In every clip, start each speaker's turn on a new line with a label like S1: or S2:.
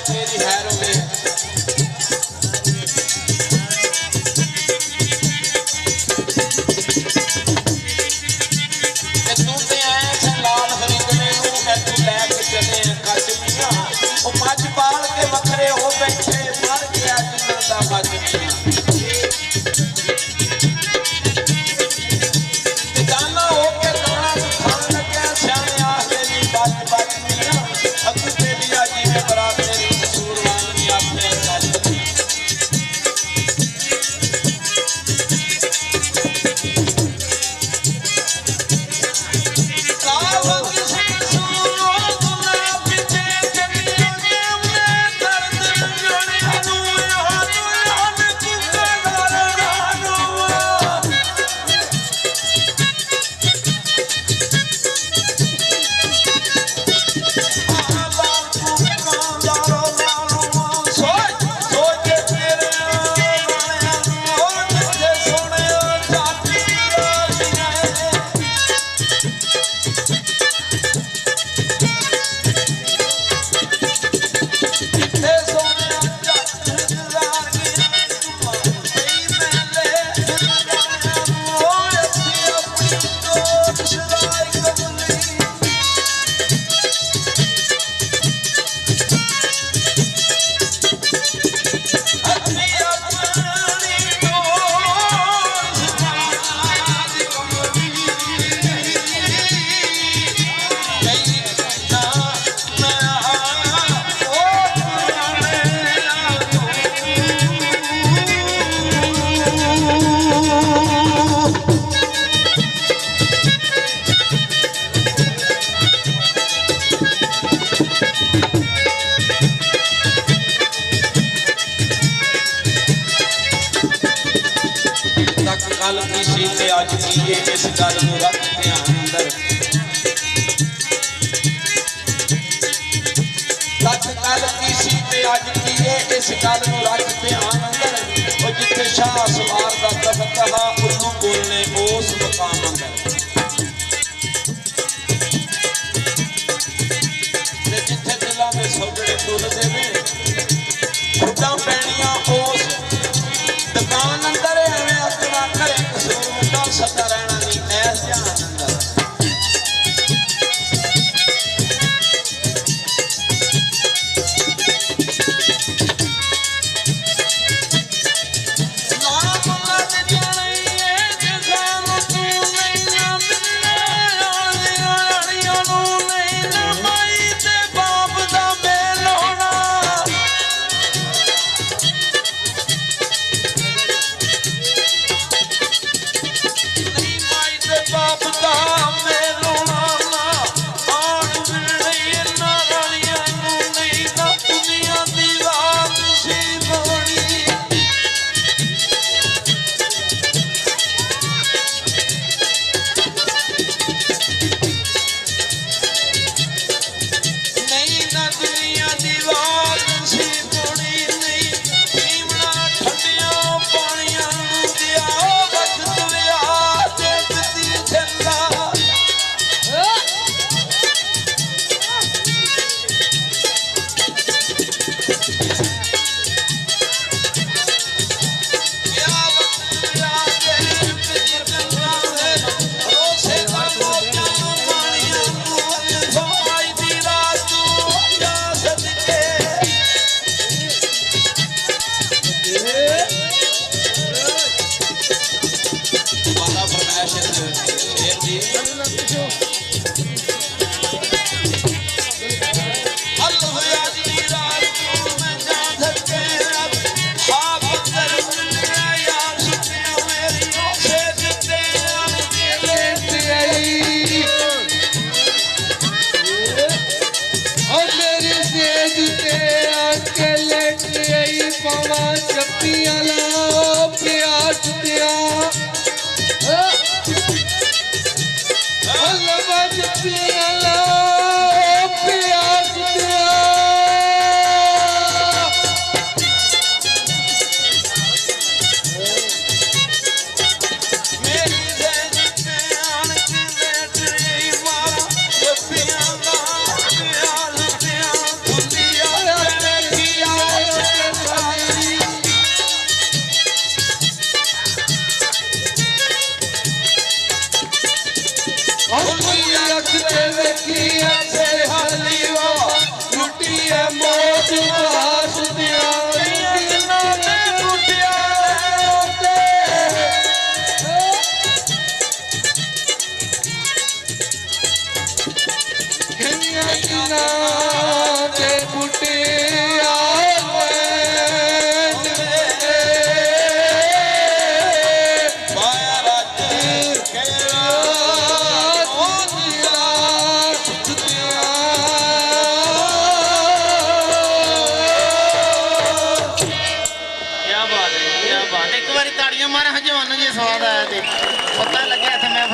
S1: तेरी हैरो में मज पाल के वखरे हो बैठे मर गया जिन्ना दा मज गाना हो के गाना खान लग्या सियाने आखदे नी बच बच मियां अग तेरी जी में बरात तेरी कसूरवान नी अपने गल कल की सी ते अज की इस गल नूं रख ध्यान अंदर सच कल की सी ते अज की इस गल नूं रख ध्यान अंदर ओ जिथे शाह सवार दा दफ्तर हा उल्लू बोलने उस मकाम अंदर ते जिथे दिलां दे सौदे तुलदे ने खुदा पैणियां उस दुकान अंदर एवें अपना घरे कसूर मुंडा सदा रहना नहीं ऐस ध्यान अंदर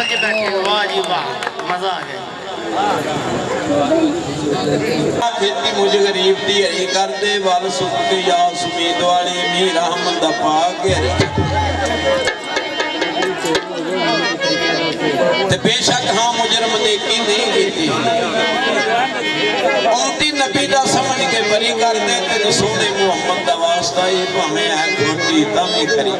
S2: के बैठे हो, वाह जी वाह, मजा आ गया।
S1: खेती मुझ गरीब दी हरी कर दे वल सुख के यास उम्मीद वाली मीर रहमत दा पा के हरी ते बेशक हाँ मुजरम नेकी नहीं कीती औंदी नबी दा समझ के बरी कर दे ते सोने मुहम्मद दा वास्ता ही भावें है खोटी तां भी खरी।